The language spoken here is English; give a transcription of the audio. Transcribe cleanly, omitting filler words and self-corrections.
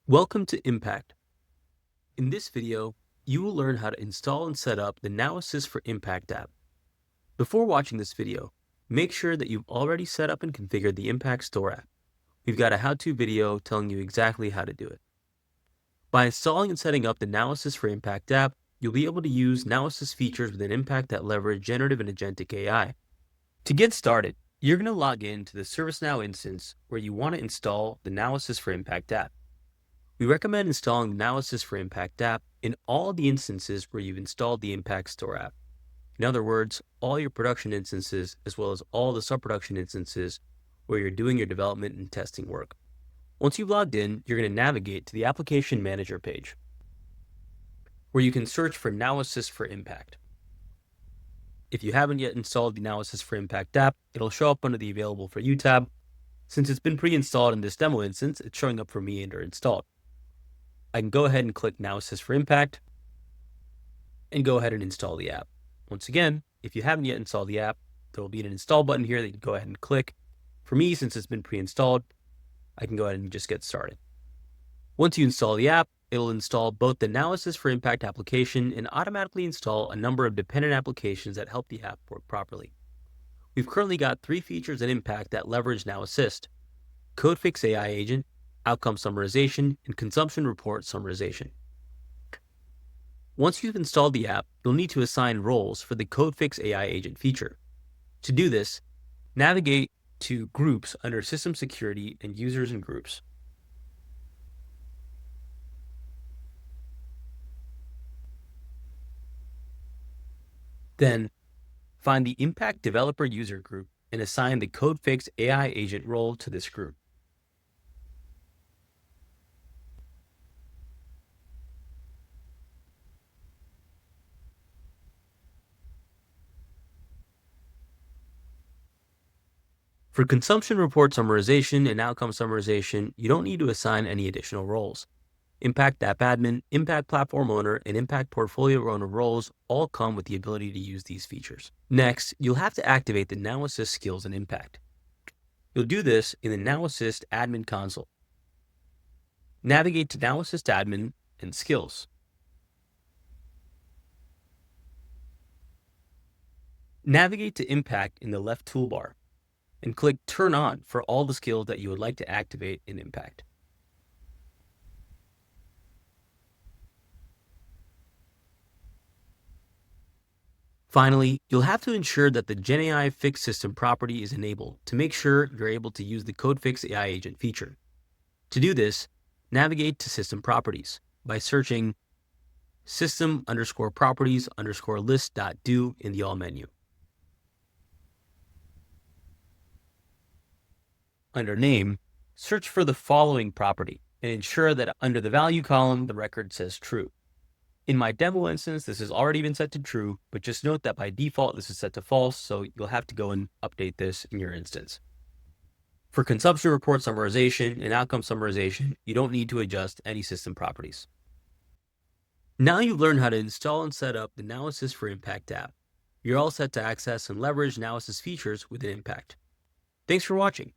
Welcome to Impact. In this video, you will learn how to install and set up the Now Assist for Impact app. Before watching this video, make sure that you've already set up and configured the Impact Store app. We've got a how-to video telling you exactly how to do it. By installing and setting up the Now Assist for Impact app, you'll be able to use Now Assist features within Impact that leverage generative and agentic AI. To get started, you're going to log in to the ServiceNow instance where you want to install the Now Assist for Impact app. We recommend installing the Now Assist for Impact app in all the instances where you've installed the Impact Store app. In other words, all your production instances as well as all the sub-production instances where you're doing your development and testing work. Once you've logged in, you're going to navigate to the Application Manager page, where you can search for Now Assist for Impact. If you haven't yet installed the Now Assist for Impact app, it'll show up under the Available for You tab. Since it's been pre-installed in this demo instance, it's showing up for me under Installed. I can go ahead and click Now Assist for Impact and go ahead and install the app. Once again, if you haven't yet installed the app, there will be an install button here that you can go ahead and click. For me, since it's been pre-installed, I can go ahead and just get started. Once you install the app, it'll install both the Now Assist for Impact application and automatically install a number of dependent applications that help the app work properly. We've currently got 3 features in Impact that leverage Now Assist: Code Fix AI Agent, Outcome Summarization, and Consumption Report Summarization. Once you've installed the app, you'll need to assign roles for the Code Fix AI Agent feature. To do this, navigate to Groups under System Security and Users and Groups. Then, find the Impact Developer User Group and assign the Code Fix AI Agent role to this group. For consumption report summarization and outcome summarization, you don't need to assign any additional roles. Impact App Admin, Impact Platform Owner, and Impact Portfolio Owner roles all come with the ability to use these features. Next, you'll have to activate the Now Assist skills in Impact. You'll do this in the Now Assist Admin console. Navigate to Now Assist Admin and Skills. Navigate to Impact in the left toolbar and click Turn On for all the skills that you would like to activate in Impact. Finally, you'll have to ensure that the GenAI Fix System property is enabled to make sure you're able to use the Code Fix AI Agent feature. To do this, navigate to System Properties by searching system_properties_list.do in the All menu. Under Name, search for the following property and ensure that under the Value column, the record says True. In my demo instance, this has already been set to True, but just note that by default, this is set to False, so you'll have to go and update this in your instance. For consumption report summarization and outcome summarization, you don't need to adjust any system properties. Now you've learned how to install and set up the Now Assist for Impact app. You're all set to access and leverage Now Assist features within Impact. Thanks for watching.